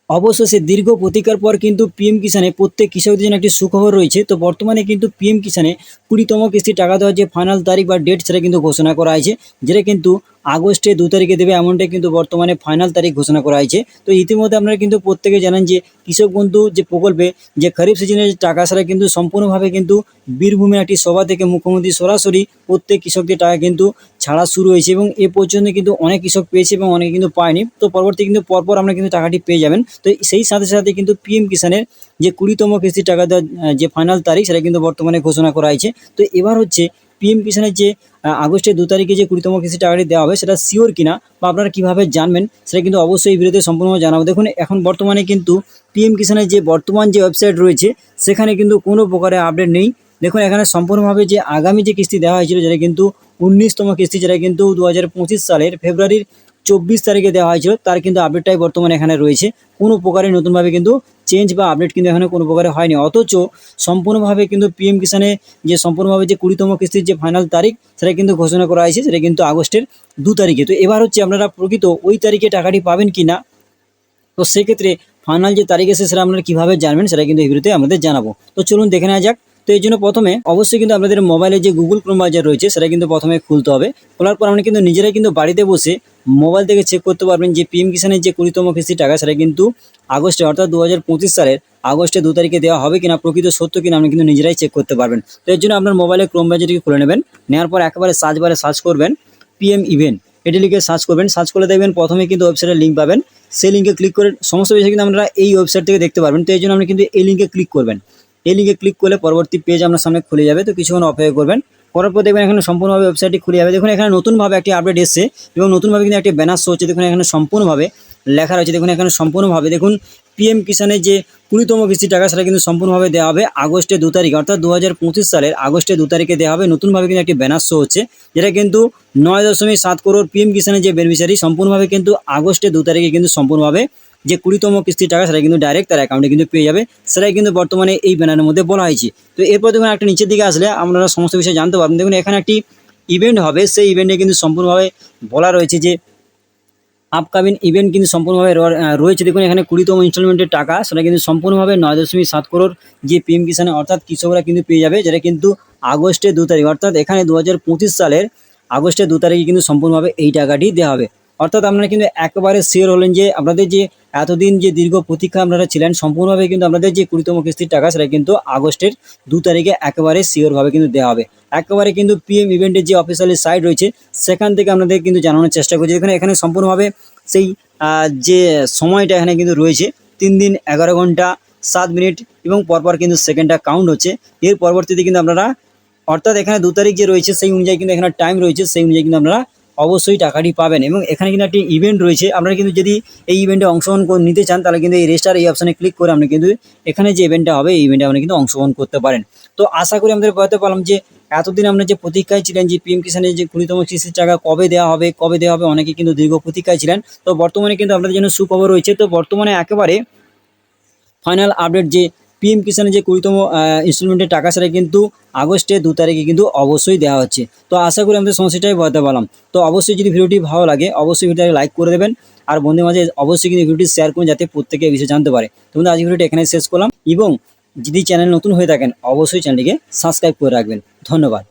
অবশেষে দীর্ঘ প্রতীক্ষার পর কিন্তু পিএম কিষানে প্রত্যেক কৃষকদের জন্য একটি সুখবর রয়েছে। তো বর্তমানে কিন্তু পিএম কিষানে 20তম কিস্তি টাকা দেওয়ার যে ফাইনাল তারিখ বা ডেট সেটা কিন্তু ঘোষণা করা হয়েছে, যেটা কিন্তু আগস্টে 2 তারিখে দেবে, এমনটাই কিন্তু বর্তমানে ফাইনাল তারিখ ঘোষণা করা হয়েছে। তো ইতিমধ্যে আপনারা কিন্তু প্রত্যেকে জানেন যে কৃষক বন্ধু যে প্রকল্পে যে খরিফ সিজনের যে টাকা সেটা কিন্তু সম্পূর্ণভাবে কিন্তু বীরভূমের একটি সভা থেকে মুখ্যমন্ত্রী সরাসরি প্রত্যেক কৃষকদের টাকা কিন্তু ছাড়া শুরু হয়েছে এবং এ পর্যন্ত কিন্তু অনেক কৃষক পেয়েছে এবং অনেকে কিন্তু পায়নি। তো পরবর্তী কিন্তু পরপর আমরা কিন্তু টাকাটি পেয়ে যাবেন। তো সেই সাথে সাথে কিন্তু পিএম কিষানের যে 20তম কিস্তি টাকা দেওয়ার যে ফাইনাল তারিখ সেটা কিন্তু বর্তমানে ঘোষণা করা হয়েছে। তো এবার হচ্ছে পিএম কিষানের যে আগস্টের 2 তারিখে যে 20তম কিস্তি টাকাটি দেওয়া হবে সেটা শিওর কিনা বা আপনারা কীভাবে জানবেন সেটা কিন্তু অবশ্যই এই ভিডিওতে সম্পূর্ণভাবে জানাবো। দেখুন, এখন বর্তমানে কিন্তু পিএম কিষানের যে বর্তমান যে ওয়েবসাইট রয়েছে সেখানে কিন্তু কোনো প্রকারের আপডেট নেই। দেখুন, এখানে সম্পূর্ণভাবে যে আগামী যে কিস্তি দেওয়া হয়েছিল যেটা কিন্তু 19তম কিস্তি, যেটা কিন্তু 2025 সালের ফেব্রুয়ারির 24 তারিখে দেওয়া হয়েছিল, তার কিন্তু আপডেটটাই বর্তমানে এখানে রয়েছে। কোনো প্রকারের নতুনভাবে কিন্তু চেঞ্জ বা আপডেট কিন্তু এখানে কোনো প্রকারে হয়নি। অথচ সম্পূর্ণভাবে কিন্তু পিএম কিষানে যে সম্পূর্ণভাবে যে 20তম কিস্তির যে ফাইনাল তারিখ সেটা কিন্তু ঘোষণা করা হয়েছে, সেটা কিন্তু আগস্টের 2 তারিখে। তো এবার হচ্ছে আপনারা প্রকৃত ওই তারিখে টাকাটি পাবেন কি না, তো সেক্ষেত্রে ফাইনাল যে তারিখ এসে সেটা আপনারা কীভাবে জানবেন সেটা কিন্তু এই ভিডিওতে আমাদের জানাবো। তো চলুন দেখে নেওয়া যাক। তো এই জন্য প্রথমে অবশ্যই কিন্তু আপনাদের মোবাইলে যে গুগল ক্রোম ব্রাউজার রয়েছে সেটা কিন্তু প্রথমে খুলতে হবে। খোলার পর আপনি কিন্তু নিজেরাই কিন্তু বাড়িতে বসে মোবাইল থেকে চেক করতে পারবেন যে পিএম কিষানের যে 20তম কিস্তি টাকা সেটা কিন্তু আগস্টে অর্থাৎ 2025 সালের আগস্টে 2 তারিখে দেওয়া হবে কিনা, প্রকৃত সত্য কিনা আপনি কিন্তু নিজেরাই চেক করতে পারবেন। তো এর জন্য আপনার মোবাইলে ক্রোম ব্রাউজারটিকে খুলে নেবেন। নেওয়ার পর একেবারে সার্চ বারে সার্চ করবেন পিএম ইভেন্ট, এটি লিখে সার্চ করবেন। সার্চ করলে দেখবেন প্রথমে কিন্তু ওয়েবসাইটের লিঙ্ক পাবেন। সেই লিঙ্কে ক্লিক করে সমস্ত বিষয় কিন্তু আপনারা এই ওয়েবসাইট থেকে দেখতে পারবেন। তো এই জন্য আপনি কিন্তু এই লিঙ্কে ক্লিক করবেন। এই লিঙ্কে ক্লিক করলে পরবর্তী পেজ আপনার সামনে খুলে যাবে। তো কিছুক্ষণ অপেক্ষা করবেন, করার পর দেখবেন এখানে সম্পূর্ণভাবে ওয়েবসাইটটি খুলে যাবে। দেখুন, এখানে নতুনভাবে একটি আপডেট এসেছে এবং নতুনভাবে কিন্তু একটি ব্যানার শো হচ্ছে। দেখুন, এখানে সম্পূর্ণভাবে লেখা রয়েছে। দেখুন, এখানে সম্পূর্ণভাবে দেখুন পিএম কিষানের যে 20তম কিস্তি টাকা সেটা কিন্তু সম্পূর্ণভাবে দেওয়া হবে আগস্টে 2 তারিখ, অর্থাৎ 2025 সালের আগস্টে 2 তারিখে দেওয়া হবে। নতুনভাবে কিন্তু একটি ব্যানার শো হচ্ছে, যেটা কিন্তু 9.7 করোড় পিএম কিষানের যে বেনিফিশিয়ারি সম্পূর্ণভাবে কিন্তু আগস্টে 2 তারিখে কিন্তু সম্পূর্ণভাবে যে 20তম কিস্তি টাকা সেটা কিন্তু ডাইরেক্ট তার অ্যাকাউন্টে কিন্তু পেয়ে যাবে। সেটাই কিন্তু বর্তমানে এই ব্যানারের মধ্যে বলা হয়েছে। তো এরপর দেখুন একটা নিচের দিকে আসলে আপনারা সমস্ত বিষয় জানতে পারবেন। দেখুন, এখানে একটি ইভেন্ট হবে, সেই ইভেন্টে কিন্তু সম্পূর্ণভাবে বলা রয়েছে যে আপকামিং ইভেন্ট কিন্তু সম্পূর্ণভাবে রয়েছে। দেখুন, এখানে 20তম ইনস্টলমেন্টের টাকা সেটা কিন্তু সম্পূর্ণভাবে 9.7 করোড় যে পিএম কিষানে অর্থাৎ কৃষকরা কিন্তু পেয়ে যাবে, যেটা কিন্তু আগস্টের 2 তারিখ, অর্থাৎ এখানে 2025 সালের আগস্টের 2 তারিখে কিন্তু সম্পূর্ণভাবে এই টাকাটি দেওয়া হবে। অর্থাৎ আপনারা কিন্তু একেবারে শিওর হলেন যে আপনাদের যে এতদিন যে দীর্ঘ প্রতীক্ষা আপনারা ছিলেন সম্পূর্ণভাবে কিন্তু আপনাদের যে 20তম কিস্তির টাকা সেটা কিন্তু আগস্টের 2 তারিখে একেবারে শিওরভাবে কিন্তু দেওয়া হবে। একেবারে কিন্তু পিএম ইভেন্টের যে অফিসিয়ালি সাইট রয়েছে সেখান থেকে আপনাদের কিন্তু জানানোর চেষ্টা করছি। এখানে সম্পূর্ণভাবে সেই যে সময়টা এখানে কিন্তু রয়েছে 3 দিন 11 ঘন্টা 7 মিনিট এবং পরপর কিন্তু সেকেন্ডটা কাউন্ট হচ্ছে। এর পরবর্তীতে কিন্তু আপনারা অর্থাৎ এখানে 2 তারিখ যে রয়েছে সেই অনুযায়ী কিন্তু এখানে টাইম রয়েছে, সেই অনুযায়ী কিন্তু আপনারা অবশ্যই টাকাটি পাবেন। এবং এখানে কিন্তু একটি ইভেন্ট রয়েছে, আপনারা কিন্তু যদি এই ইভেন্টে অংশগ্রহণ নিতে চান তাহলে কিন্তু এই রেজিস্টার এই অপশানে ক্লিক করে আপনি কিন্তু এখানে যে ইভেন্টটা হবে এই ইভেন্টে আপনি কিন্তু অংশগ্রহণ করতে পারেন। তো আশা করি আমাদের বলতে পারলাম যে এতদিন আপনার যে প্রতীক্ষায় ছিলেন যে পিএম কিষানের যে 20তম কিস্তির টাকা কবে দেওয়া হবে অনেকে কিন্তু দীর্ঘ প্রতীক্ষায় ছিলেন। তো বর্তমানে কিন্তু আপনাদের জন্য সুখবর রয়েছে। তো বর্তমানে একেবারে ফাইনাল আপডেট যে পিএম কিষানের যে 20তম ইনস্টলমেন্টের টাকা সেটা কিন্তু আগস্টে 2 তারিখে কিন্তু অবশ্যই দেওয়া হচ্ছে। তো আশা করি আমাদের সমস্যাটাই বলতে পারলাম। তো অবশ্যই যদি ভিডিওটি ভালো লাগে অবশ্যই ভিডিওটাকে লাইক করে দেবেন আর বন্ধুদের মাঝে অবশ্যই কিন্তু ভিডিওটি শেয়ার করুন যাতে প্রত্যেকে এই বিষয়ে জানতে পারে। তো বন্ধু, আজ ভিডিওটি এখানে শেষ করলাম এবং যদি চ্যানেল নতুন হয়ে থাকেন অবশ্যই চ্যানেলটিকে সাবস্ক্রাইব করে রাখবেন। ধন্যবাদ।